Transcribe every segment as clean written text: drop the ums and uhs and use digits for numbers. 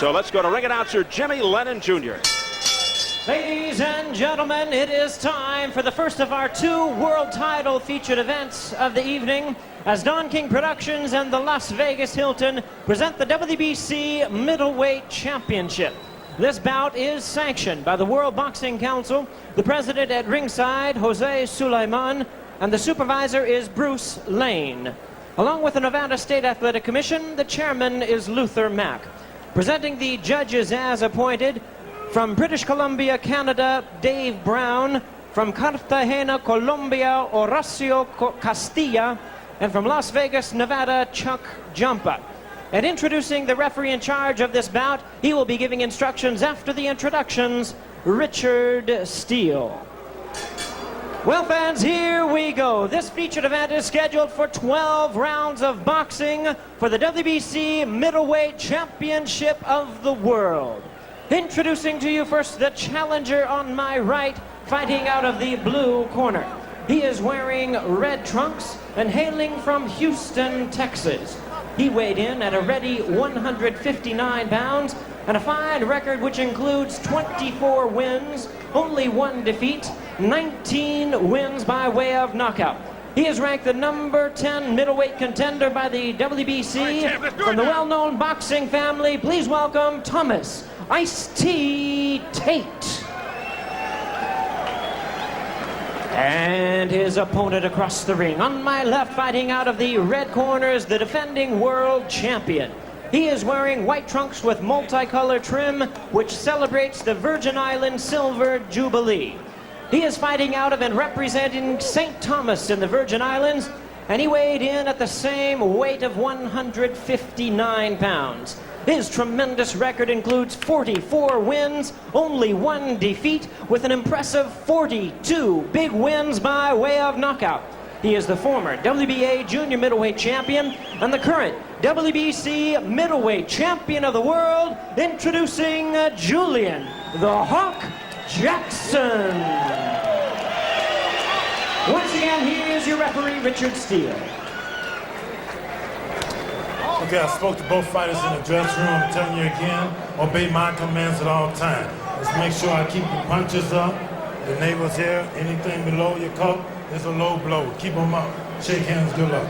So let's go to ring announcer Jimmy Lennon Jr. Ladies and gentlemen, it is time for the first of our 2 world title featured events of the evening as Don King Productions and the Las Vegas Hilton present the WBC Middleweight Championship. This bout is sanctioned by the World Boxing Council, the president at ringside, Jose Sulaiman, and the supervisor is Bruce Lane. Along with the Nevada State Athletic Commission, the chairman is Luther Mack. Presenting the judges as appointed, from British Columbia, Canada, Dave Brown. From Cartagena, Colombia, Horacio Castilla. And from Las Vegas, Nevada, Chuck Jumpa. And introducing the referee in charge of this bout, he will be giving instructions after the introductions, Richard Steele. Well, fans, here we go. This featured event is scheduled for 12 rounds of boxing for the WBC Middleweight Championship of the World. Introducing to you first the challenger on my right, fighting out of the blue corner. He is wearing red trunks and hailing from Houston, Texas. He weighed in at a ready 159 pounds and a fine record which includes 24 wins, only 1 defeat, 19 wins by way of knockout. He is ranked the number 10 middleweight contender by the WBC. From the well-known boxing family, please welcome Thomas Ice-T Tate. And his opponent across the ring. On my left, fighting out of the red corner, is the defending world champion. He is wearing white trunks with multicolor trim, which celebrates the Virgin Islands Silver Jubilee. He is fighting out of and representing St. Thomas in the Virgin Islands, and he weighed in at the same weight of 159 pounds. His tremendous record includes 44 wins, only 1 defeat, with an impressive 42 big wins by way of knockout. He is the former WBA Junior Middleweight Champion and the current WBC Middleweight Champion of the World, introducing Julian the Hawk Jackson. Once again, here's your referee, Richard Steele. Okay, I spoke to both fighters in the dressing room. I'm telling you again, obey my commands at all times. Let's make sure I keep the punches up. The neighbors here, anything below your cup is a low blow. Keep them up. Shake hands, good luck.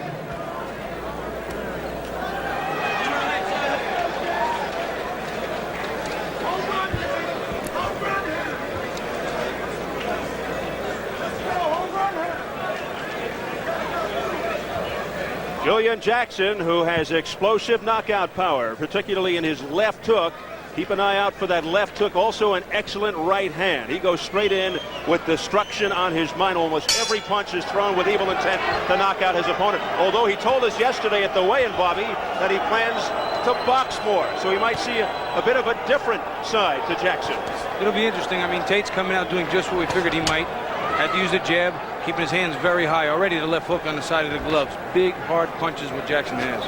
Julian Jackson, who has explosive knockout power, particularly in his left hook. Keep an eye out for that left hook. Also an excellent right hand. He goes straight in with destruction on his mind. Almost every punch is thrown with evil intent to knock out his opponent. Although he told us yesterday at the weigh-in, Bobby, that he plans to box more. So we might see a bit of a different side to Jackson. It'll be interesting. I mean, Tate's coming out doing just what we figured he might. Had to use the jab, keeping his hands very high. Already the left hook on the side of the gloves. Big, hard punches what Jackson has.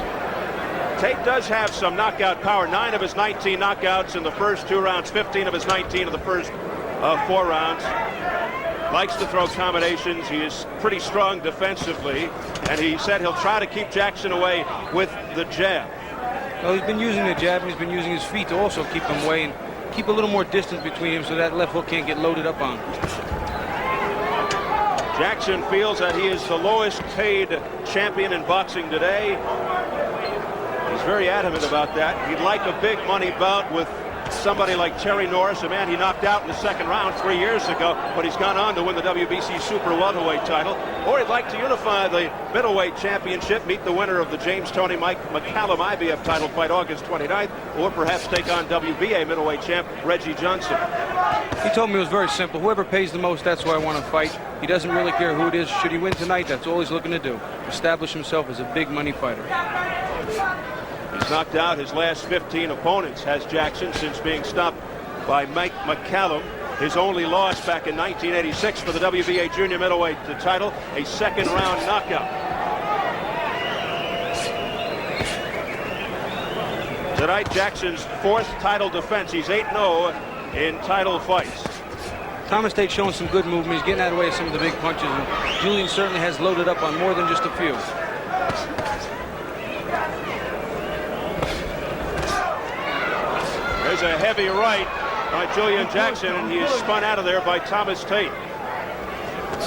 Tate does have some knockout power. 9 of his 19 knockouts in the first 2 rounds. 15 of his 19 in the first 4 rounds. Likes to throw combinations. He is pretty strong defensively. And he said he'll try to keep Jackson away with the jab. Well, he's been using the jab and he's been using his feet to also keep him away and keep a little more distance between him so that left hook can't get loaded up on him. Jackson feels that he is the lowest paid champion in boxing today. He's very adamant about that. He'd like a big money bout with somebody like Terry Norris, a man he knocked out in the second round 3 years ago, but he's gone on to win the WBC Super Welterweight title. Or he'd like to unify the middleweight championship, meet the winner of the James Tony Mike McCallum IBF title fight August 29th, or perhaps take on WBA middleweight champ Reggie Johnson. He told me it was very simple. Whoever pays the most, that's who I want to fight. He doesn't really care who it is. Should he win tonight, that's all he's looking to do. Establish himself as a big money fighter. He's knocked out his last 15 opponents, has Jackson, since being stopped by Mike McCallum. His only loss back in 1986 for the WBA junior middleweight title, a second-round knockout. Tonight, Jackson's 4th title defense. He's 8-0 in title fights. Thomas Tate showing some good movement. He's getting out of the way of some of the big punches. And Julian certainly has loaded up on more than just a few. There's a heavy right by Julian Jackson, and he is spun out of there by Thomas Tate.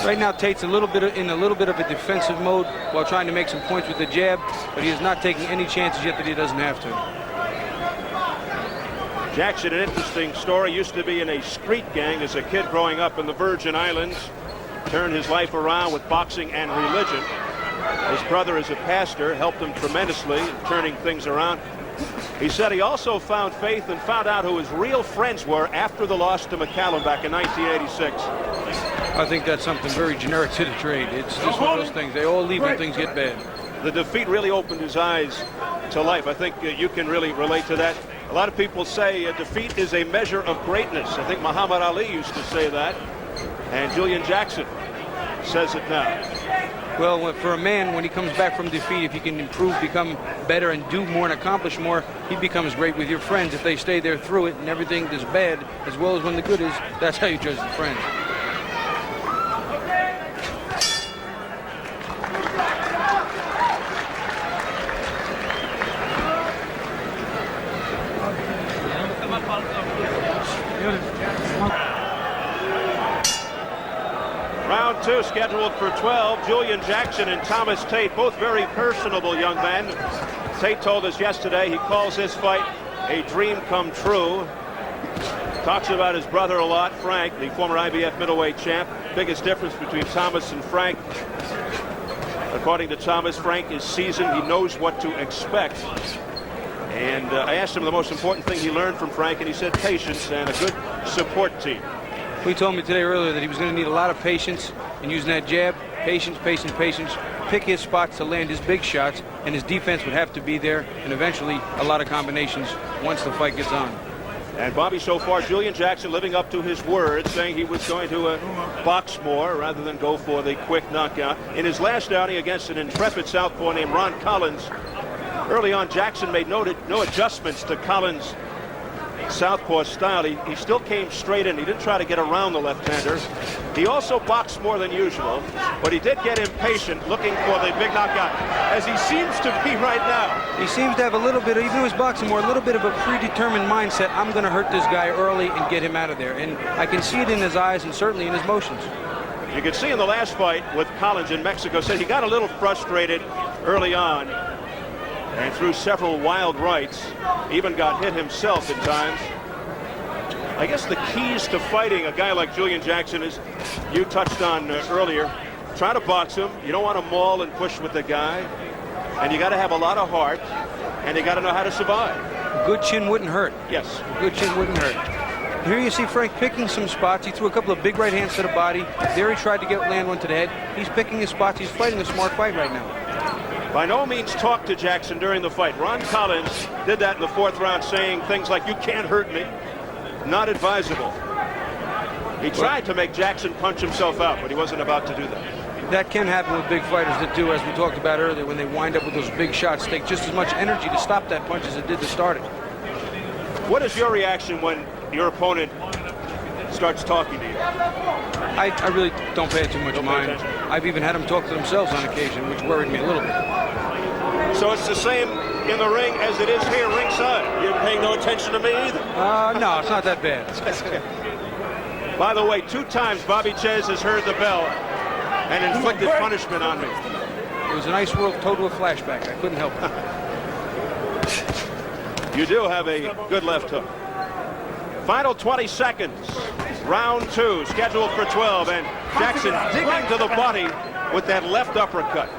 Right now, Tate's in a little bit of a defensive mode while trying to make some points with the jab, but he is not taking any chances yet that he doesn't have to. Jackson, an interesting story, used to be in a street gang as a kid growing up in the Virgin Islands. Turned his life around with boxing and religion. His brother is a pastor, helped him tremendously in turning things around. He said he also found faith and found out who his real friends were after the loss to McCallum back in 1986. I think that's something very generic to the trade. It's just one of those things. They all leave when things get bad. The defeat really opened his eyes to life. I think you can really relate to that. A lot of people say defeat is a measure of greatness. I think Muhammad Ali used to say that. And Julian Jackson says it now. Well, for a man, when he comes back from defeat, if he can improve, become better, and do more and accomplish more, he becomes great with your friends. If they stay there through it and everything is bad, as well as when the good is, that's how you judge the friends. Round 2 scheduled for 12. Julian Jackson and Thomas Tate, both very personable young men. Tate told us yesterday he calls this fight a dream come true. Talks about his brother a lot, Frank, the former IBF middleweight champ. Biggest difference between Thomas and Frank. According to Thomas, Frank is seasoned. He knows what to expect. And I asked him the most important thing he learned from Frank, and he said patience and a good support team. He told me today earlier that he was going to need a lot of patience in using that jab. Patience, patience, patience. Pick his spots to land his big shots, and his defense would have to be there, and eventually a lot of combinations once the fight gets on. And Bobby, so far, Julian Jackson living up to his word, saying he was going to box more rather than go for the quick knockout. In his last outing against an intrepid southpaw named Ron Collins, early on, Jackson made no adjustments to Collins' southpaw style. He still came straight in. He didn't try to get around the left-hander. He also boxed more than usual, but he did get impatient looking for the big knockout, as he seems to be right now. He seems to have a little bit, even though he's boxing more, a little bit of a predetermined mindset. I'm going to hurt this guy early and get him out of there. And I can see it in his eyes and certainly in his motions. You can see in the last fight with Collins in Mexico, said he got a little frustrated early on and threw several wild rights, even got hit himself at times. I guess the keys to fighting a guy like Julian Jackson is, you touched on earlier, try to box him. You don't want to maul and push with the guy, and you got to have a lot of heart, and you got to know how to survive. A good chin wouldn't hurt. Yes. A good chin wouldn't hurt. Here you see Frank picking some spots. He threw a couple of big right hands to the body. There he tried to land one to the head. He's picking his spots. He's fighting a smart fight right now. By no means talk to Jackson during the fight. Ron Collins did that in the fourth round, saying things like, "You can't hurt me." Not advisable. He tried to make Jackson punch himself out, but he wasn't about to do that. That can happen with big fighters that do, as we talked about earlier, when they wind up with those big shots, take just as much energy to stop that punch as it did to start it. What is your reaction when your opponent starts talking to you? I really don't pay too much mind. I've even had them talk to themselves on occasion, which worried me a little bit. So it's the same in the ring as it is here ringside. You're paying no attention to me either. No, it's not that bad. By the way, 2 times Bobby Ches has heard the bell and inflicted punishment on me. It was a nice world total flashback. I couldn't help it. You do have a good left hook. Final 20 seconds. Round 2, scheduled for 12, and Jackson digging to the body with that left uppercut.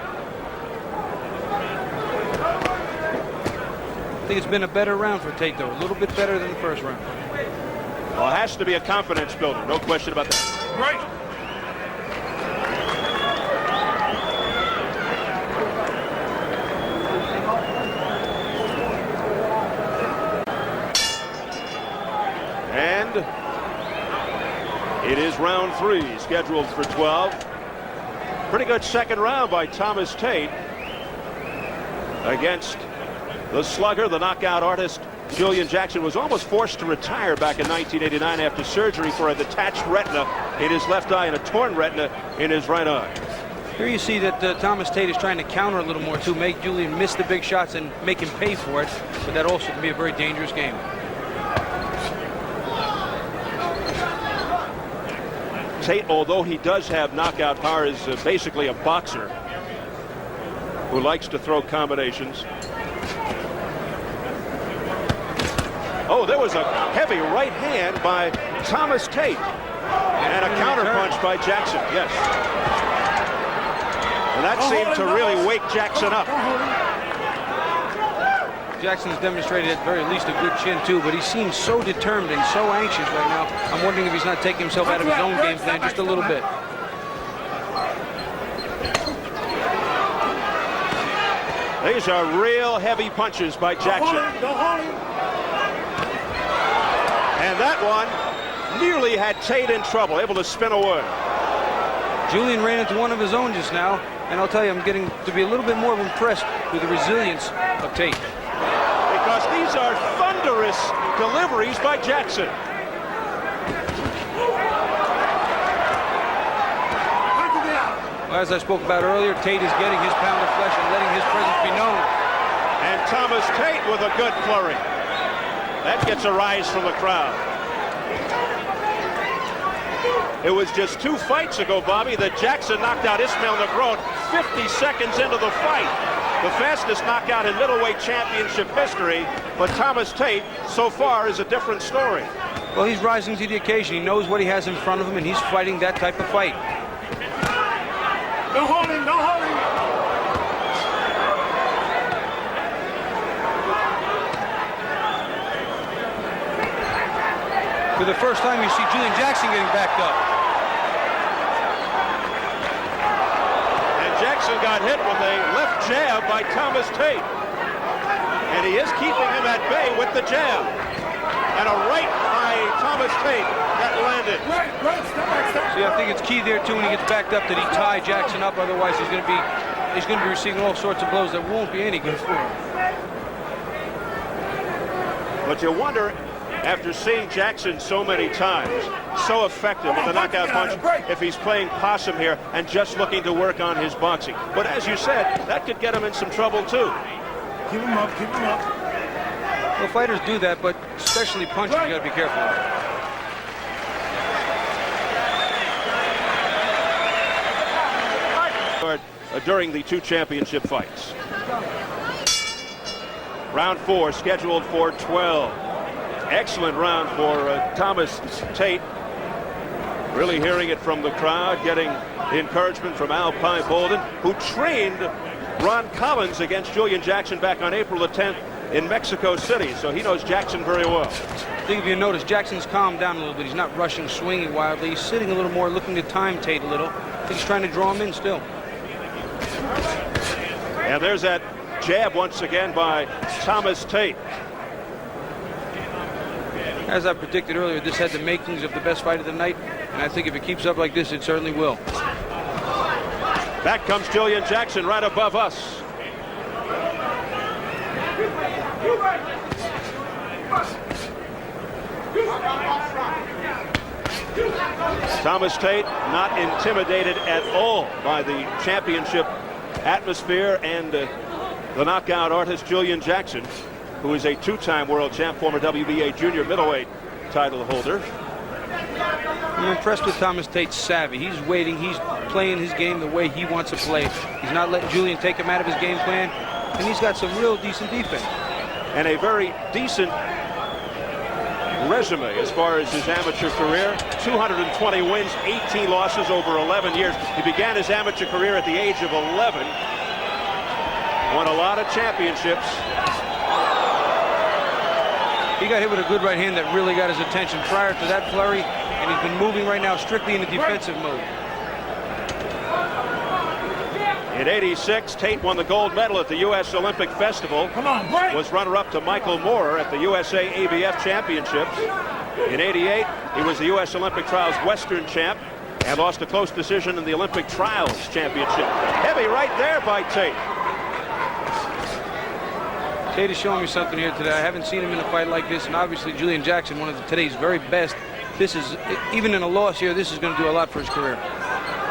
I think it's been a better round for Tate, though. A little bit better than the first round. Well, it has to be a confidence builder. No question about that. Right. And it is round 3, scheduled for 12. Pretty good second round by Thomas Tate against the slugger, the knockout artist. Julian Jackson was almost forced to retire back in 1989 after surgery for a detached retina in his left eye and a torn retina in his right eye. Here you see that Thomas Tate is trying to counter a little more, too, make Julian miss the big shots and make him pay for it, but that also can be a very dangerous game. Tate, although he does have knockout power, is basically a boxer who likes to throw combinations. Oh, there was a heavy right hand by Thomas Tate. And a counterpunch by Jackson, yes. And that seemed to really wake Jackson up. Jackson's demonstrated at very least a good chin too, but he seems so determined and so anxious right now. I'm wondering if he's not taking himself out of his own game plan just a little bit. These are real heavy punches by Jackson. And that one nearly had Tate in trouble, able to spin away. Julian ran into one of his own just now, and I'll tell you, I'm getting to be a little bit more impressed with the resilience of Tate. Because these are thunderous deliveries by Jackson. Well, as I spoke about earlier, Tate is getting his pound of flesh and letting his presence be known. And Thomas Tate with a good flurry. That gets a rise from the crowd. It was just 2 fights ago, Bobby, that Jackson knocked out Ismail Negron 50 seconds into the fight. The fastest knockout in middleweight championship history, but Thomas Tate so far is a different story. Well, he's rising to the occasion. He knows what he has in front of him, and he's fighting that type of fight. No holding, no holding. For the first time, you see Julian Jackson getting backed up. And Jackson got hit with a left jab by Thomas Tate. And he is keeping him at bay with the jab. And a right by Thomas Tate that landed. Right, step back, step back. See, I think it's key there, too, when he gets backed up, that he tie Jackson up. Otherwise, he's going to be receiving all sorts of blows that won't be any good for him. But you wonder, after seeing Jackson so many times, so effective with the knockout punch, if he's playing possum here and just looking to work on his boxing. But as you said, that could get him in some trouble too. Keep him up, keep him up. Well, fighters do that, but especially punching, you got to be careful of. During the 2 championship fights. Round 4 scheduled for 12. Excellent round for Thomas Tate. Really hearing it from the crowd, getting the encouragement from Al Pie Bolden, who trained Ron Collins against Julian Jackson back on April the 10th in Mexico City, so he knows Jackson very well. I think if you notice, Jackson's calmed down a little bit. He's not rushing, swinging wildly. He's sitting a little more, looking to time Tate a little. I think he's trying to draw him in still. And there's that jab once again by Thomas Tate. As I predicted earlier, this had the makings of the best fight of the night, and I think if it keeps up like this, it certainly will. Back comes Julian Jackson right above us. Thomas Tate not intimidated at all by the championship atmosphere and the knockout artist Julian Jackson, who is a 2-time world champ, former WBA junior middleweight title holder. I'm impressed with Thomas Tate's savvy. He's waiting. He's playing his game the way he wants to play it. He's not letting Julian take him out of his game plan, and he's got some real decent defense. And a very decent resume as far as his amateur career. 220 wins, 18 losses over 11 years. He began his amateur career at the age of 11. Won a lot of championships. He got hit with a good right hand that really got his attention prior to that flurry, and he's been moving right now strictly in a defensive mode. In '86, Tate won the gold medal at the U.S. Olympic Festival. Come on, break. Was runner-up to Michael Moore at the USA ABF Championships. In '88, he was the U.S. Olympic Trials Western champ and lost a close decision in the Olympic Trials Championship. Heavy right there by Tate. Tate is showing me something here today. I haven't seen him in a fight like this, and obviously Julian Jackson, one of today's very best. This is, even in a loss here, this is going to do a lot for his career.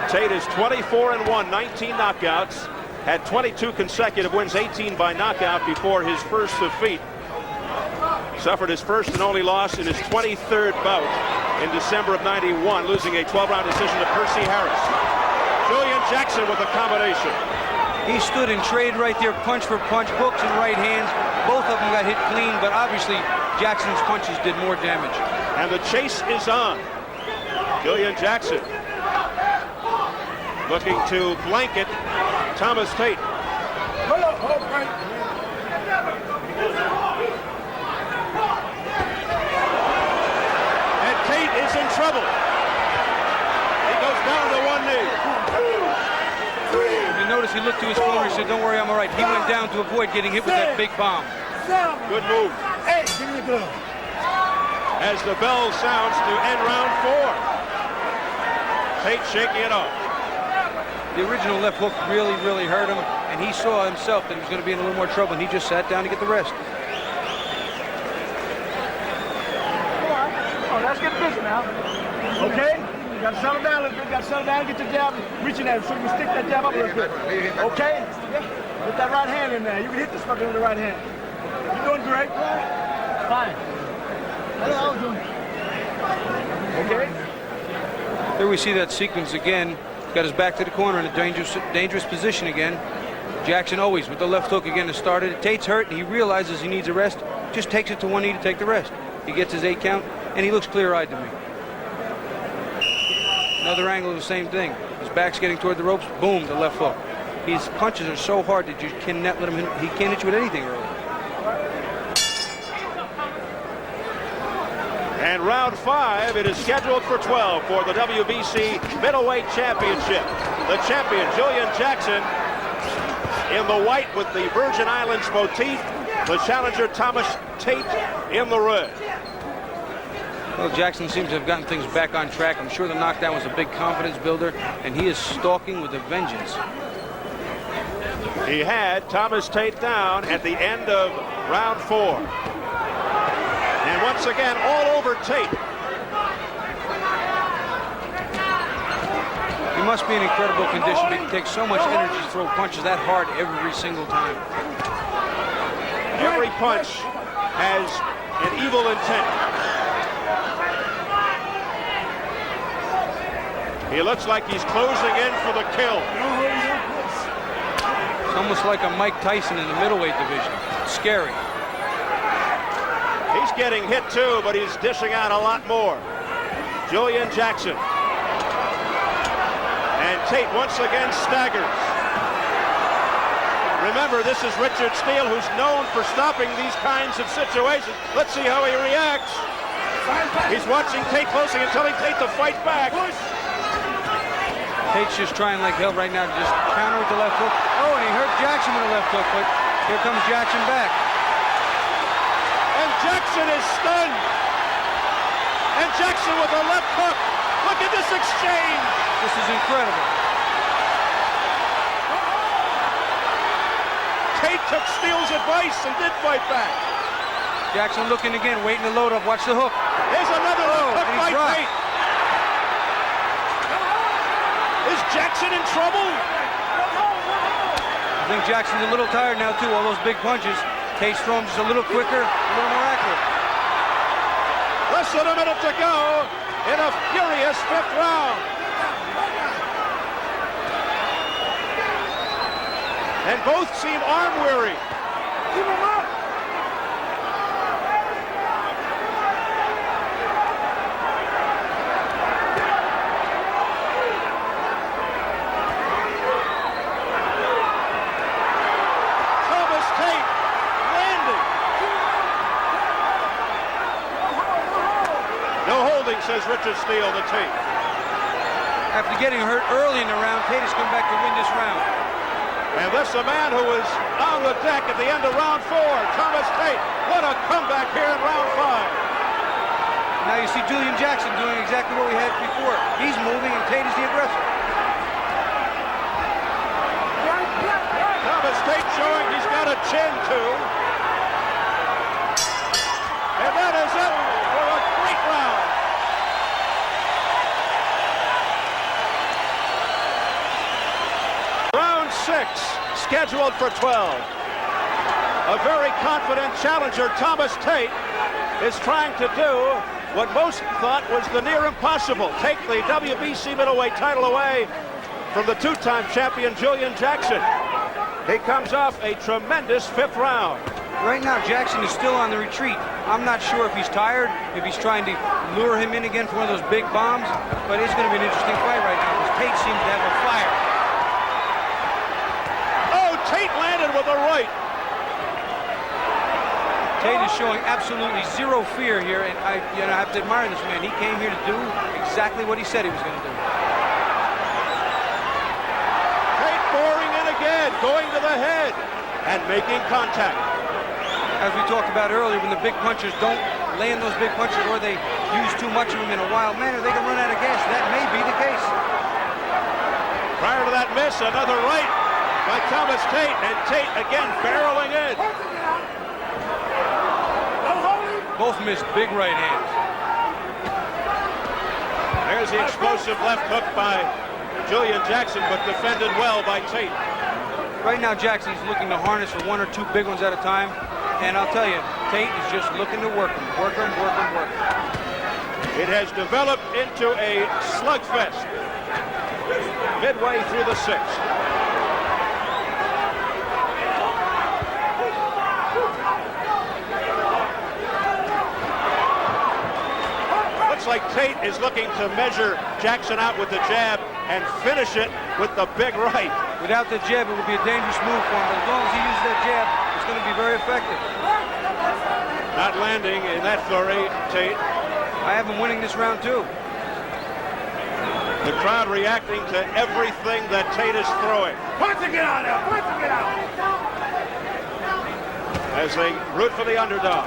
Tate is 24-1, 19 knockouts, had 22 consecutive wins, 18 by knockout before his first defeat Suffered his first and only loss in his 23rd bout in December of '91, losing a 12-round decision to Percy Harris. Julian Jackson with a combination. He stood and traded right there, punch for punch, hooks and right hands. Both of them got hit clean, but obviously Jackson's punches did more damage. And the chase is on. Julian Jackson looking to blanket Thomas Tate. And Tate is in trouble. He goes down to one knee. You notice he looked to his corner and said, "Don't worry, I'm all right." He went down to avoid getting hit with that big bomb. Good move. Hey, give me the glove. As the bell sounds to end round 4. Tate shaking it off. The original left hook really, really hurt him, and he saw himself that he was going to be in a little more trouble, and he just sat down to get the rest. Oh, let's get busy now. Okay? You got to settle down a little bit. You got to settle down, get your jab, reaching at it so you can stick that jab up a little bit. Okay? Get that right hand in there. You can hit this fucker with the right hand. You're doing great. Fine. That's all I was doing. Okay? There we see that sequence again. He's got his back to the corner in a dangerous position again. Jackson always with the left hook again to start it. Tate's hurt, and he realizes he needs a rest. Just takes it to one knee to take the rest. He gets his 8 count, and he looks clear-eyed to me. Another angle of the same thing. His back's getting toward the ropes. Boom, the left hook. His punches are so hard that you cannot let him hit. He can't hit you with anything early. And round 5, it is scheduled for 12 for the WBC Middleweight Championship. The champion, Julian Jackson, in the white with the Virgin Islands motif. The challenger, Thomas Tate, in the red. Well, Jackson seems to have gotten things back on track. I'm sure the knockdown was a big confidence builder, and he is stalking with a vengeance. He had Thomas Tate down at the end of round 4. And once again, all over Tate. He must be in incredible condition. It takes so much energy to throw punches that hard every single time. Every punch has an evil intent. He looks like he's closing in for the kill. It's almost like a Mike Tyson in the middleweight division. It's scary. He's getting hit too, but he's dishing out a lot more. Julian Jackson. And Tate once again staggers. Remember, this is Richard Steele, who's known for stopping these kinds of situations. Let's see how he reacts. He's watching Tate closely and telling Tate to fight back. Tate's just trying like hell right now to just counter with the left hook. Oh, and he hurt Jackson with the left hook, but here comes Jackson back. And Jackson is stunned. And Jackson with a left hook. Look at this exchange. This is incredible. Tate took Steele's advice and did fight back. Jackson looking again, waiting to load up. Watch the hook. There's another left hook and he's by dropped. Tate. Is Jackson in trouble? I think Jackson's a little tired now, too. All those big punches. Tate's throwing just a little quicker, a little more accurate. Less than a minute to go in a furious 5th round. And both seem arm-weary. Keep him up. Thomas Tate landing. No holding, says Richard Steele to Tate. After getting hurt early in the round, Tate has come back to win this round. And this a man who was on the deck at the end of round 4, Thomas Tate. What a comeback here in round 5. Now you see Julian Jackson doing exactly what we had before. He's moving and Tate is the aggressor. Thomas Tate showing he's got a chin too. And that is it for a great round. Round 6, scheduled for 12. A very confident challenger, Thomas Tate, is trying to do what most thought was the near impossible. Take the WBC middleweight title away from the two-time champion Julian Jackson. He comes off a tremendous 5th round. Right now, Jackson is still on the retreat. I'm not sure if he's tired, if he's trying to lure him in again for one of those big bombs, but it's going to be an interesting fight right now because Tate seems to have a fire. Oh, Tate landed with a right. Tate is showing absolutely zero fear here, and I have to admire this man. He came here to do exactly what he said he was going to do. Tate boring in again, going to the head and making contact. As we talked about earlier, when the big punchers don't land those big punches or they use too much of them in a wild manner, they can run out of gas. That may be the case. Prior to that miss, another right by Thomas Tate, and Tate again barreling in. Both missed big right hands. There's the explosive left hook by Julian Jackson, but defended well by Tate. Right now, Jackson's looking to harness for 1 or 2 big ones at a time. And I'll tell you, Tate is just looking to work him. It has developed into a slugfest midway through the 6th. Looks like Tate is looking to measure Jackson out with the jab and finish it with the big right. Without the jab, it would be a dangerous move for him. But as long as he uses that jab, it's going to be very effective. Not landing in that flurry, Tate. I have him winning this round, too. The crowd reacting to everything that Tate is throwing. Punch to get out there! Punch to get out! As they root for the underdog.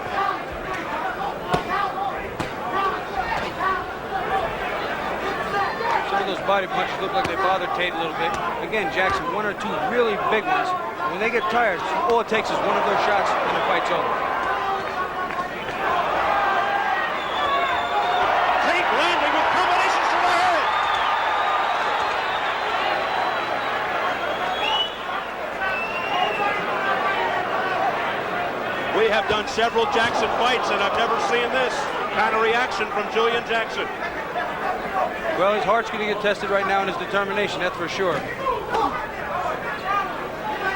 Some of those body punches look like they bothered Tate a little bit. Again, Jackson, 1 or 2 really big ones. When they get tired, all it takes is one of those shots and the fight's over. Tate landing with combinations to the head. We have done several Jackson fights, and I've never seen this kind of reaction from Julian Jackson. Well, his heart's going to get tested right now and his determination, that's for sure.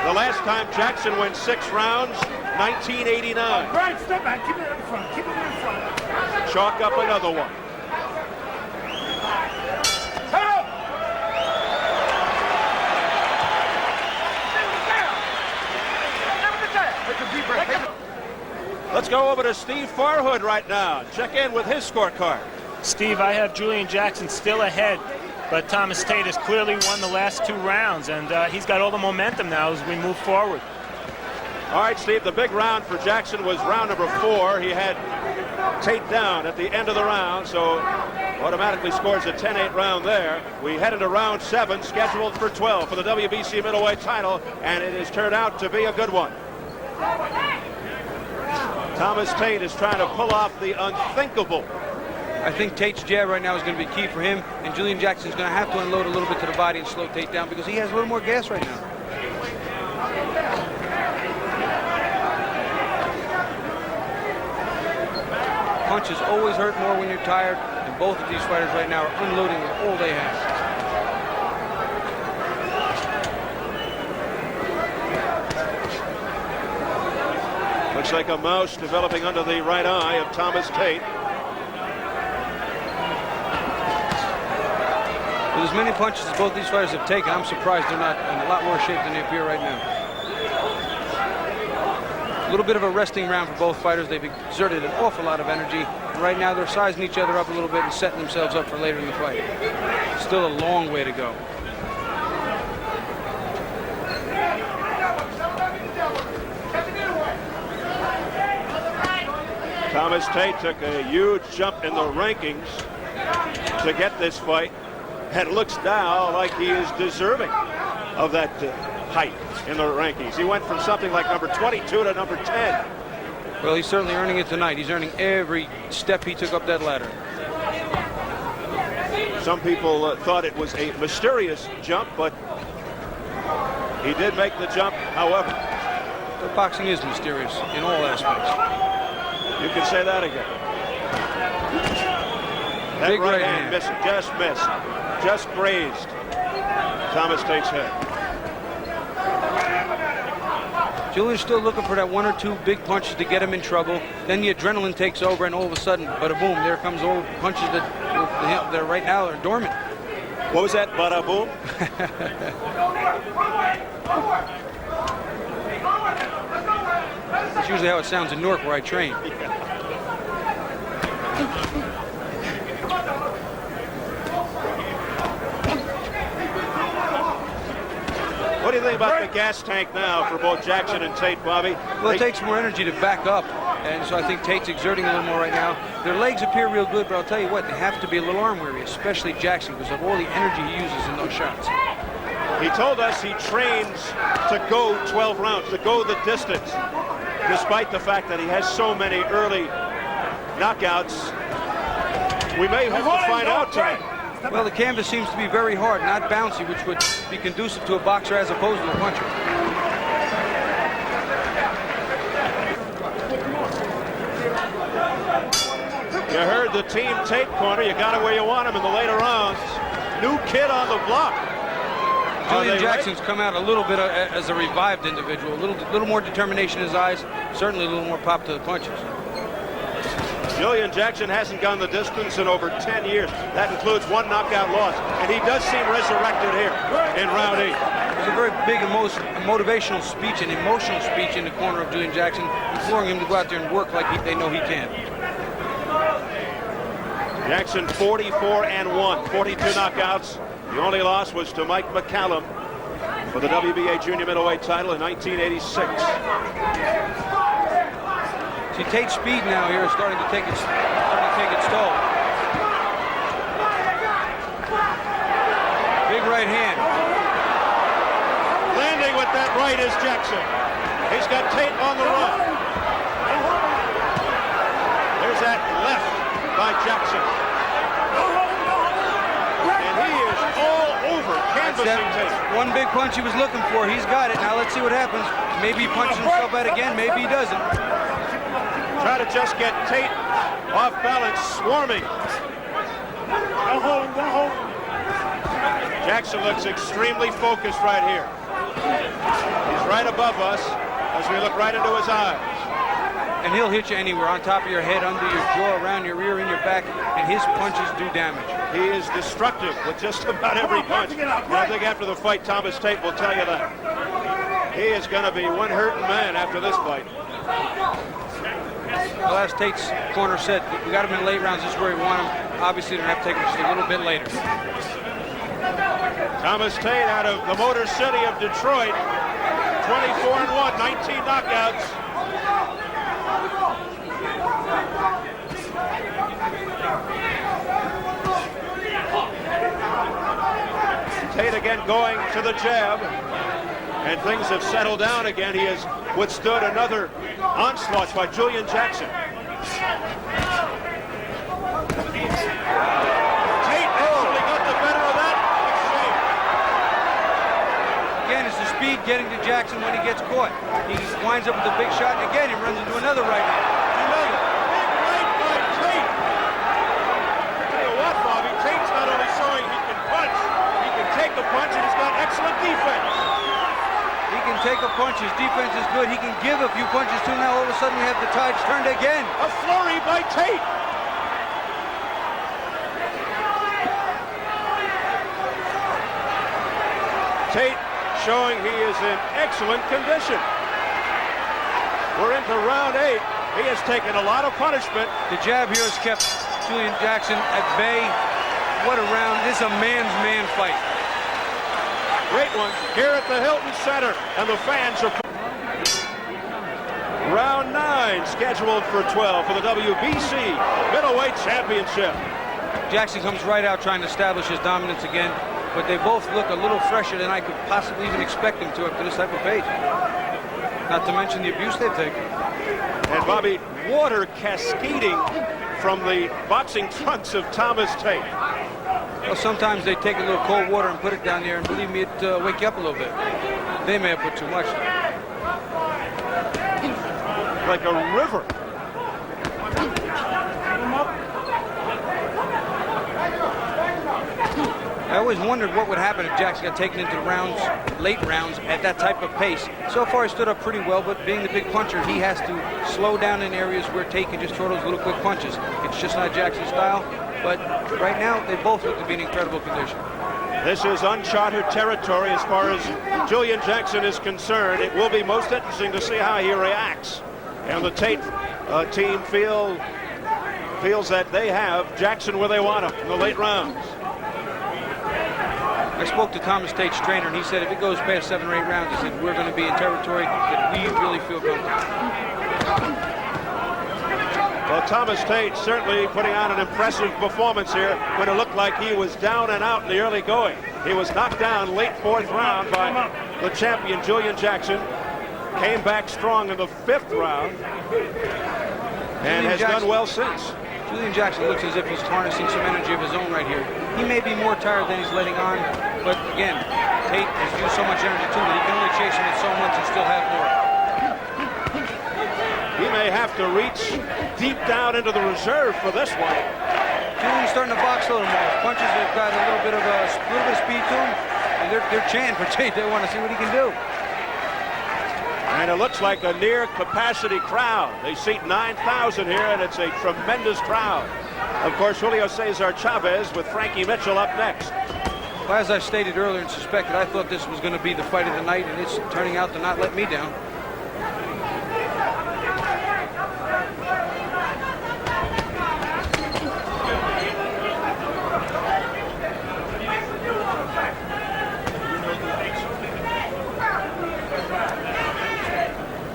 The last time Jackson went 6 rounds, 1989. Right, step back. Keep it in front. Keep it in front. Chalk up another one. Help! Take a deep breath. Let's go over to Steve Farhood right now. Check in with his scorecard. Steve, I have Julian Jackson still ahead, but Thomas Tate has clearly won the last 2 rounds, and he's got all the momentum now as we move forward. All right, Steve, the big round for Jackson was round number 4. He had Tate down at the end of the round, so automatically scores a 10-8 round there. We head into round 7, scheduled for 12 for the WBC middleweight title, and it has turned out to be a good one. Thomas Tate is trying to pull off the unthinkable. I think Tate's jab right now is going to be key for him, and Julian Jackson's going to have to unload a little bit to the body and slow Tate down because he has a little more gas right now. Punches always hurt more when you're tired, and both of these fighters right now are unloading all they have. Looks like a mouse developing under the right eye of Thomas Tate. With as many punches as both these fighters have taken, I'm surprised they're not in a lot worse shape than they appear right now. A little bit of a resting round for both fighters. They've exerted an awful lot of energy. And right now they're sizing each other up a little bit and setting themselves up for later in the fight. Still a long way to go. Thomas Tate took a huge jump in the rankings to get this fight, and looks now like he is deserving of that height in the rankings. He went from something like number 22 to number 10. Well, he's certainly earning it tonight. He's earning every step he took up that ladder. Some people thought it was a mysterious jump, but he did make the jump, however. But boxing is mysterious in all aspects. You can say that again. That Big right right hand hand. missed. Just grazed Thomas Tate's head. Julian's still looking for that 1 or 2 big punches to get him in trouble. Then the adrenaline takes over, and all of a sudden, bada boom, there comes all punches that right now are dormant. What was that? Bada boom? That's usually how it sounds in Newark, where I train. What do you think about the gas tank now for both Jackson and Tate, Bobby? Well, it takes more energy to back up, and so I think Tate's exerting a little more right now. Their legs appear real good, but I'll tell you what, they have to be a little arm weary, especially Jackson, because of all the energy he uses in those shots. He told us he trains to go 12 rounds, to go the distance, despite the fact that he has so many early knockouts. We may have to find out tonight. Well, the canvas seems to be very hard, not bouncy, which would be conducive to a boxer as opposed to a puncher. You heard the Team Tate corner. You got it where you want him in the later rounds. New kid on the block. Julian Jackson's come out a little bit as a revived individual, a little more determination in his eyes, certainly a little more pop to the punches. Julian Jackson hasn't gone the distance in over 10 years. That includes 1 knockout loss. And he does seem resurrected here in round 8. There's a very big motivational speech and emotional speech in the corner of Julian Jackson, imploring him to go out there and work like they know he can. Jackson 44-1, 42 knockouts. The only loss was to Mike McCallum for the WBA junior middleweight title in 1986. See, Tate's speed now here is starting to take its toll. Big right hand. Landing with that right is Jackson. He's got Tate on the run. There's that left by Jackson. And he is all over canvassing Tate. One big punch he was looking for. He's got it. Now let's see what happens. Maybe he punches himself out again. Maybe he doesn't. Try to just get Tate off balance, swarming. Jackson looks extremely focused right here. He's right above us as we look right into his eyes. And he'll hit you anywhere, on top of your head, under your jaw, around your ear, in your back, and his punches do damage. He is destructive with just about every punch. And I think after the fight, Thomas Tate will tell you that. He is going to be one hurting man after this fight. Well, as Tate's corner said, we got him in late rounds. This is where we want him. Obviously, they're going to have to take him just a little bit later. Thomas Tate out of the Motor City of Detroit, 24-1, 19 knockouts. Tate again going to the jab, and things have settled down again. He has withstood another onslaught by Julian Jackson. Tate actually got the better of that exchange. Again, it's the speed getting to Jackson when he gets caught. He winds up with a big shot, and again, he runs into another right hand. Another big right by Tate. Tell you what, Bobby, Tate's not only showing he can punch, he can take a punch, and he's got excellent defense. He can take a punch. His defense is good. He can give a few punches, too. Now, all of a sudden, we have the tides turned again. A flurry by Tate. Tate showing he is in excellent condition. We're into round 8. He has taken a lot of punishment. The jab here has kept Julian Jackson at bay. What a round. This is a man-to-man fight. Great one here at the Hilton Center, and the fans are... Round 9 scheduled for 12 for the WBC Middleweight Championship. Jackson comes right out trying to establish his dominance again, but they both look a little fresher than I could possibly even expect them to after this type of pace. Not to mention the abuse they've taken. And Bobby, water cascading from the boxing trunks of Thomas Tate. Well, sometimes they take a little cold water and put it down there, and believe me, it wake you up a little bit. They may have put too much. Like a river. always wondered what would happen if Jackson got taken into the rounds, late rounds, at that type of pace. So far, he stood up pretty well, but being the big puncher, he has to slow down in areas where Tate can just throw those little quick punches. It's just not Jackson's style, but right now, they both look to be in incredible condition. This is uncharted territory as far as Julian Jackson is concerned. It will be most interesting to see how he reacts. And the Tate team feels that they have Jackson where they want him in the late rounds. I spoke to Thomas Tate's trainer, and he said if it goes past 7 or 8 rounds, he said we're going to be in territory that we really feel comfortable. Well, Thomas Tate certainly putting on an impressive performance here when it looked like he was down and out in the early going. He was knocked down late 4th round by the champion, Julian Jackson. Came back strong in the 5th round and has done well since. Julian Jackson looks as if he's harnessing some energy of his own right here. He may be more tired than he's letting on, but again, Tate has used so much energy too that he can only chase him with so much and still have more. He may have to reach deep down into the reserve for this one. Julian's starting to box load him off. Punches have got a little bit of speed to him, and they're chanting for Tate. They want to see what he can do. And it looks like a near capacity crowd. They seat 9,000 here, and it's a tremendous crowd. Of course, Julio Cesar Chavez with Frankie Mitchell up next. Well, as I stated earlier and suspected, I thought this was going to be the fight of the night, and it's turning out to not let me down.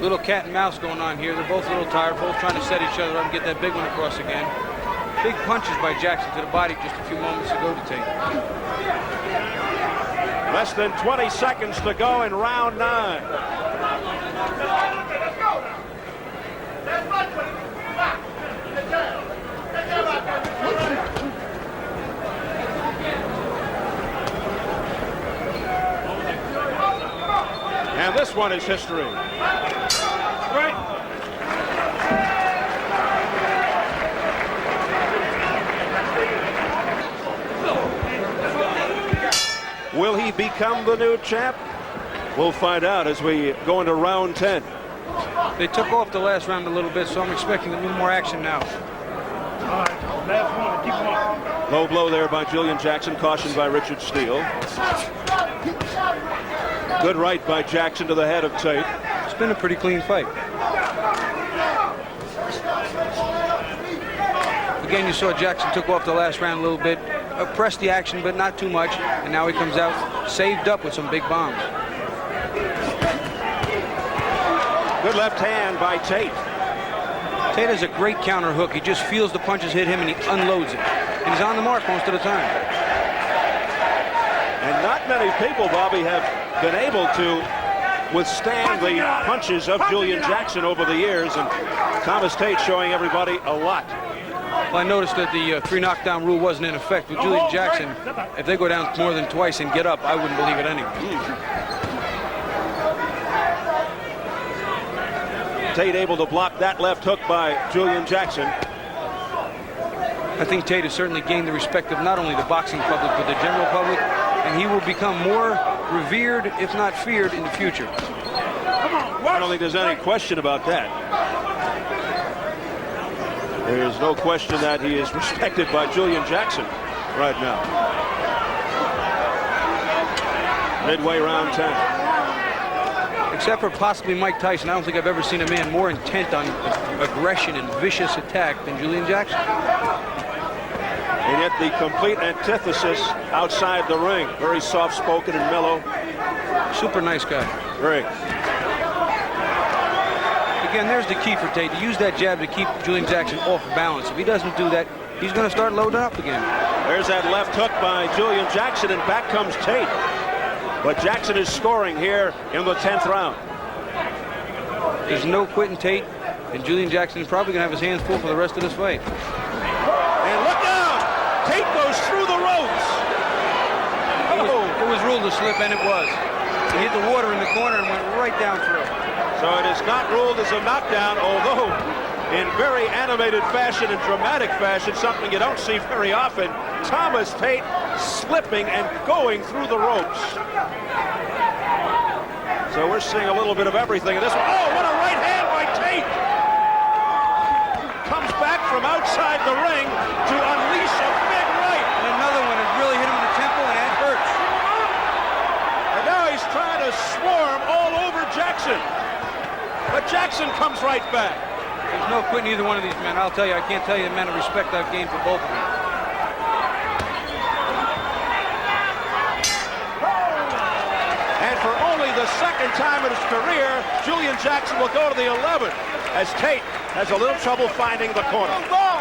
Little cat and mouse going on here. They're both a little tired, both trying to set each other up and get that big one across again. Big punches by Jackson to the body just a few moments ago to Tate. Less than 20 seconds to go in round 9. And this one is history. Will he become the new champ? We'll find out as we go into round 10. They took off the last round a little bit, so I'm expecting a little more action now. All right, last one. Keep him up. Low blow there by Julian Jackson, cautioned by Richard Steele. Good right by Jackson to the head of Tate. It's been a pretty clean fight. Again, you saw Jackson took off the last round a little bit, pressed the action, but not too much, and now he comes out saved up with some big bombs. Good left hand by Tate. Tate has a great counter hook. He just feels the punches hit him and he unloads it. And he's on the mark most of the time. And not many people, Bobby, have been able to withstand the punches of Julian Jackson over the years, and Thomas Tate showing everybody a lot. Well, I noticed that the 3 knockdown rule wasn't in effect with Julian Jackson. If they go down more than twice and get up, I wouldn't believe it anyway. Tate able to block that left hook by Julian Jackson. I think Tate has certainly gained the respect of not only the boxing public, but the general public, and he will become more revered, if not feared, in the future. I don't think there's any question about that. There's no question that he is respected by Julian Jackson right now. Midway round 10. Except for possibly Mike Tyson, I don't think I've ever seen a man more intent on aggression and vicious attack than Julian Jackson. And yet the complete antithesis outside the ring. Very soft-spoken and mellow. Super nice guy. Great. Again, there's the key for Tate, to use that jab to keep Julian Jackson off balance. If he doesn't do that, he's going to start loading up again. There's that left hook by Julian Jackson, and back comes Tate. But Jackson is scoring here in the 10th round. There's no quitting Tate, and Julian Jackson is probably going to have his hands full for the rest of this fight. And look out! Tate goes through the ropes. It was ruled a slip, and it was. He hit the water in the corner and went right down through. So it is not ruled as a knockdown, although in very animated fashion and dramatic fashion, something you don't see very often. Thomas Tate slipping and going through the ropes. So we're seeing a little bit of everything in this one. Oh, what a right hand by Tate! Comes back from outside the ring to unleash a big right. And another one has really hit him in the temple, and that hurts. And now he's trying to swarm all over Jackson. But Jackson comes right back. There's no quitting either one of these men. I'll tell you, I can't tell you the amount of respect I've gained for both of them. And for only the second time in his career, Julian Jackson will go to the 11th as Tate has a little trouble finding the corner.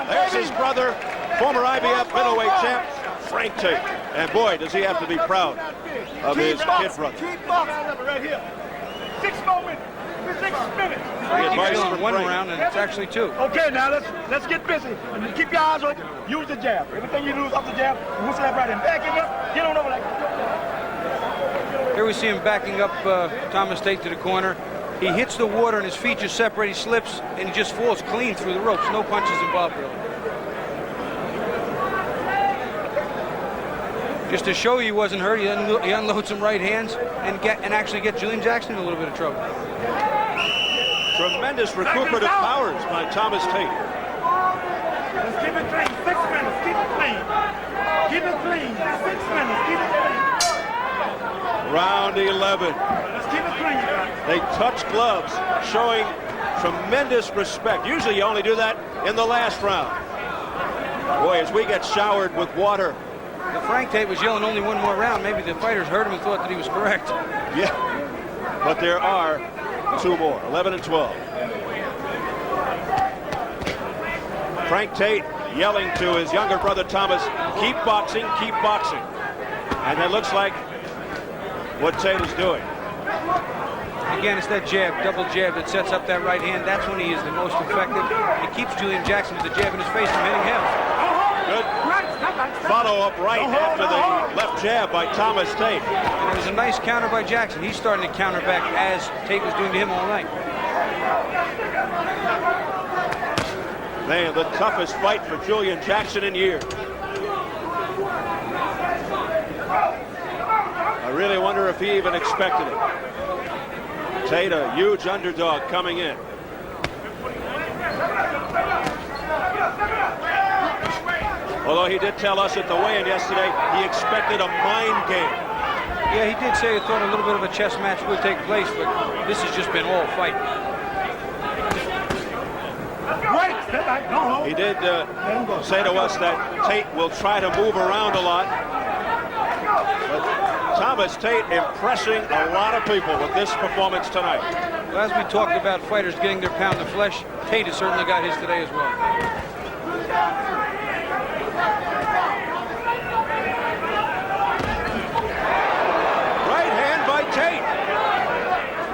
There's his brother, former IBF middleweight champ, Frank Tate. And boy, does he have to be proud of his kid brother. Keep boxing right here. 6 more minutes. 6 minutes. He's still one round, and it's actually 2. Okay, now let's get busy. And keep your eyes open. Use the jab. Everything you do is off the jab. Whistle that right in. Back it up. Get on over like that. Here we see him backing up Thomas Tate to the corner. He hits the water and his feet just separate. He slips and he just falls clean through the ropes. No punches involved, really. Just to show you he wasn't hurt, he unloads some right hands and actually get Julian Jackson in a little bit of trouble. Tremendous recuperative powers by Thomas Tate. Let's keep it clean. 6 minutes. Keep it clean. Keep it clean. 6 minutes. Keep it clean. Round 11. Let's keep it clean. They touch gloves, showing tremendous respect. Usually you only do that in the last round. Boy, as we get showered with water. If Frank Tate was yelling only one more round, maybe the fighters heard him and thought that he was correct. Yeah, but there are 2 more, 11 and 12. Frank Tate yelling to his younger brother Thomas, keep boxing, keep boxing. And it looks like what Tate is doing. Again, it's that jab, double jab that sets up that right hand. That's when he is the most effective. And it keeps Julian Jackson with the jab in his face from hitting him. Good follow-up right after the left jab by Thomas Tate. And it was a nice counter by Jackson. He's starting to counter back as Tate was doing to him all night. Man, the toughest fight for Julian Jackson in years. I really wonder if he even expected it. Tate, a huge underdog coming in. Although he did tell us at the weigh-in yesterday he expected a mind game. Yeah, he did say he thought a little bit of a chess match would take place, but this has just been all fight. He did say to us that Tate will try to move around a lot. But Thomas Tate impressing a lot of people with this performance tonight. Well, as we talked about fighters getting their pound of flesh, Tate has certainly got his today as well. Right hand by Tate.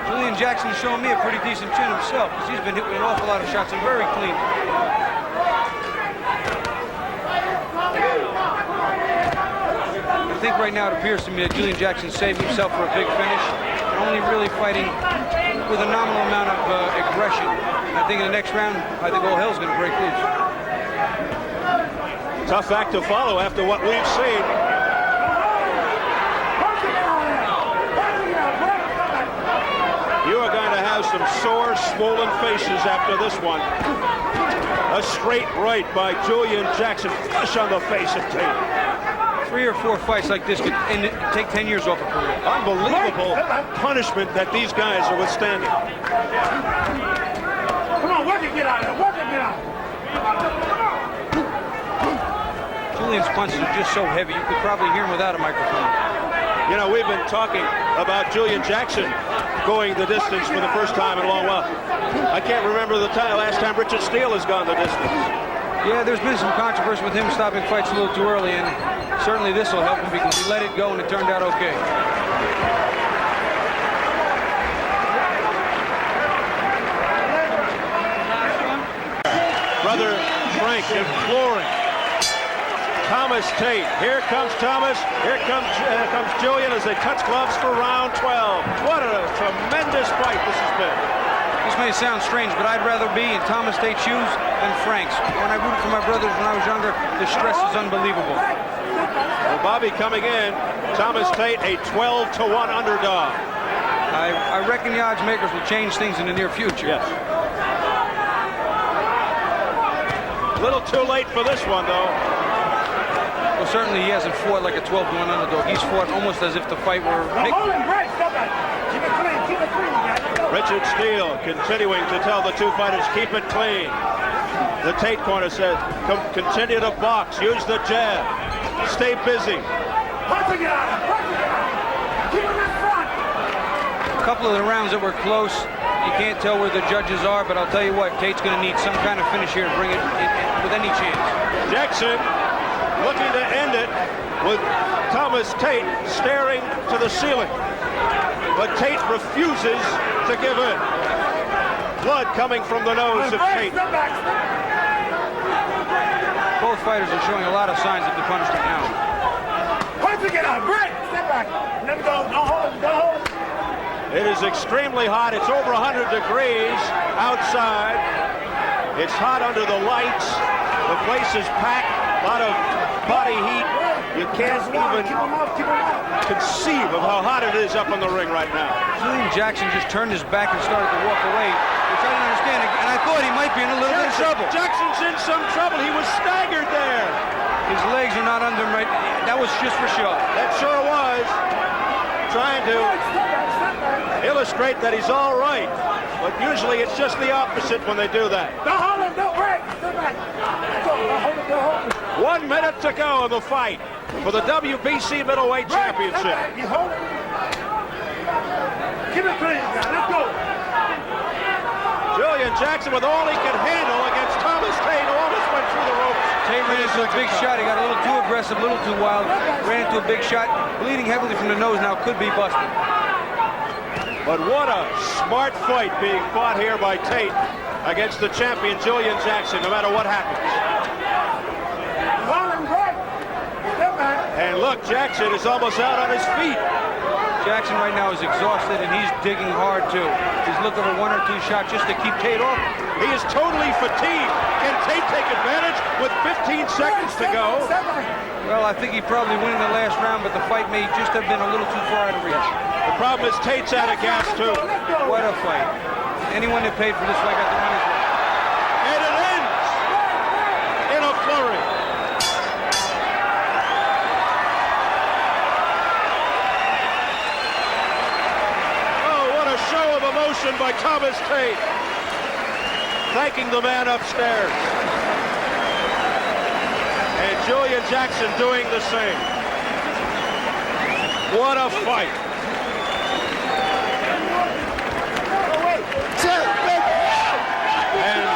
Julian Jackson is showing me a pretty decent chin himself because he's been hit with an awful lot of shots and very clean. I think right now it appears to me that Julian Jackson saved himself for a big finish and only really fighting with a nominal amount of aggression. And I think in the next round, I think all hell's going to break loose. Tough act to follow after what we've seen. You are going to have some sore, swollen faces after this one. A straight right by Julian Jackson, flush on the face of Tate. 3 or 4 fights like this could take 10 years off a career. Unbelievable punishment that these guys are withstanding. Come on, work it, get out of there. Work it, get out. Julian's punches are just so heavy, you could probably hear him without a microphone. You know, we've been talking about Julian Jackson going the distance for the first time in a long while. I can't remember the last time Richard Steele has gone the distance. Yeah, there's been some controversy with him stopping fights a little too early, and certainly this will help him because he let it go and it turned out okay. Brother Frank imploring Thomas Tate. Here comes Thomas. Here comes Julian as they touch gloves for round 12. What a tremendous fight this has been. This may sound strange, but I'd rather be in Thomas Tate's shoes than Frank's. When I rooted for my brothers when I was younger, the stress is unbelievable. Well, Bobby coming in, Thomas Tate a 12-to-1 underdog. I reckon the odds makers will change things in the near future. Yes. A little too late for this one, though. Well, certainly he hasn't fought like a 12-to-1 underdog. He's fought almost as if the fight were... Richard Steele continuing to tell the two fighters, keep it clean. The Tate corner says, continue to box, use the jab, stay busy. A couple of the rounds that were close, you can't tell where the judges are, but I'll tell you what, Tate's going to need some kind of finish here to bring it with any chance. Jackson looking to end it with Thomas Tate staring to the ceiling. But Tate refuses to give in. Blood coming from the nose of Tate. Both fighters are showing a lot of signs of the punishment now. It is extremely hot. It's over 100 degrees outside. It's hot under the lights. The place is packed. A lot of body heat. You can't even conceive of how hot it is up in the ring right now. Julian Jackson just turned his back and started to walk away, which I didn't understand, and I thought he might be in a little bit of trouble. Jackson's in some trouble. He was staggered there. His legs are not under him right. That was just for show. That sure was. Trying to illustrate that he's all right. But usually it's just the opposite when they do that. 1 minute to go in the fight for the WBC Middleweight Championship. Julian Jackson with all he can handle against Thomas Tate, who almost went through the ropes. Tate ran into a big shot. He got a little too aggressive, a little too wild. Ran into a big shot, bleeding heavily from the nose. Now could be busted. But what a smart fight being fought here by Tate against the champion Julian Jackson, no matter what happens. And look, Jackson is almost out on his feet. Jackson right now is exhausted, and he's digging hard, too. He's looking for 1 or 2 shots just to keep Tate off. He is totally fatigued. Can Tate take advantage with 15 seconds to go? Well, I think he probably win in the last round, but the fight may just have been a little too far out of reach. The problem is Tate's out of gas, too. What a fight. Anyone that paid for this fight got the money's worth. And it ends in a flurry. Show of emotion by Thomas Tate, thanking the man upstairs. And Julian Jackson doing the same. What a fight. And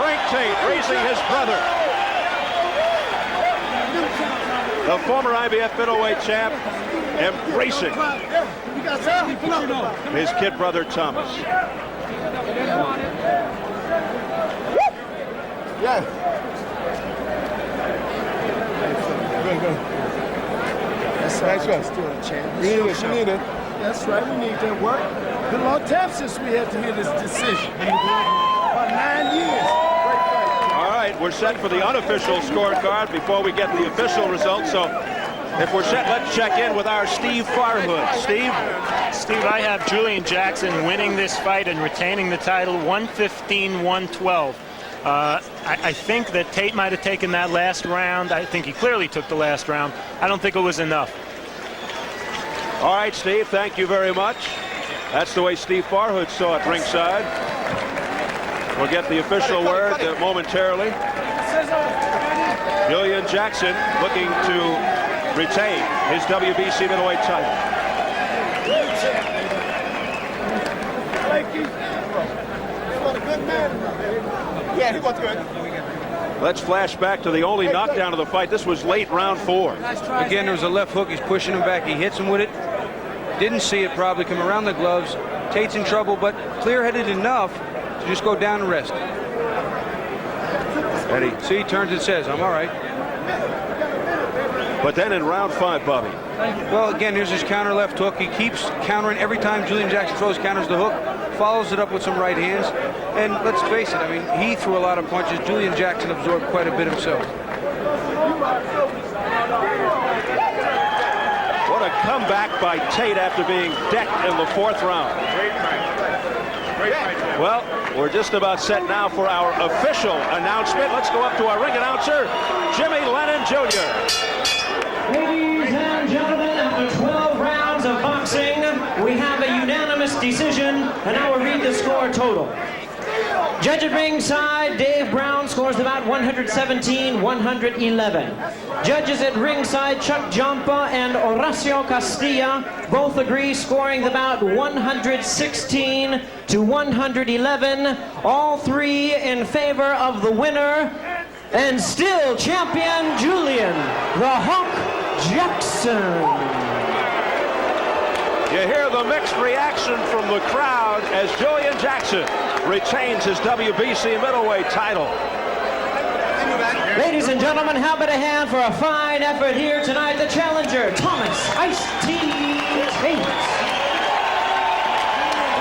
Frank Tate raising his brother. The former IBF middleweight champ embracing his kid brother Thomas. Yeah. Good. That's right. Still a champ. We need it. That's right. We need that work. Been a long time since we had to hear this decision. About 9 years. All right, we're set for the unofficial scorecard before we get the official results. So if we're set, let's check in with our Steve Farhood. Steve? Steve, I have Julian Jackson winning this fight and retaining the title 115-112. I think that Tate might have taken that last round. I think he clearly took the last round. I don't think it was enough. All right, Steve, thank you very much. That's the way Steve Farhood saw it ringside. We'll get the official word momentarily. Julian Jackson looking to retain his WBC middleweight title. Thank you. What a good man. Yeah, he was good. Let's flash back to the only knockdown of the fight. This was late round 4. Again, there was a left hook. He's pushing him back. He hits him with it. Didn't see it probably come around the gloves. Tate's in trouble, but clear-headed enough to just go down and rest. Eddie. See, he turns and says, I'm all right. But then in round 5, Bobby. Well, again, here's his counter left hook. He keeps countering every time Julian Jackson throws counters the hook. follows it up with some right hands. And let's face it, I mean, he threw a lot of punches. Julian Jackson absorbed quite a bit himself. What a comeback by Tate after being decked in the 4th round. Well, we're just about set now for our official announcement. Let's go up to our ring announcer, Jimmy Lennon Jr. Ladies and gentlemen, after 12 rounds of boxing, we have a unanimous decision, and I will read the score total. Judge at ringside, Dave Brown scores about 117-111. Judges at ringside, Chuck Jompa and Horacio Castilla both agree, scoring the bout 116-111. All three in favor of the winner, and still champion Julian the Hawk Jackson. You hear the mixed reaction from the crowd as Julian Jackson retains his WBC middleweight title. Ladies and gentlemen, how about a hand for a fine effort here tonight, the challenger, Thomas Ice-T Tate.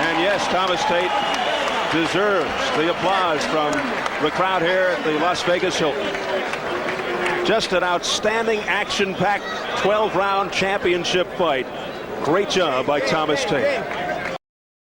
And yes, Thomas Tate deserves the applause from the crowd here at the Las Vegas Hilton. Just an outstanding, action-packed 12-round championship fight. Great job by Thomas Tate.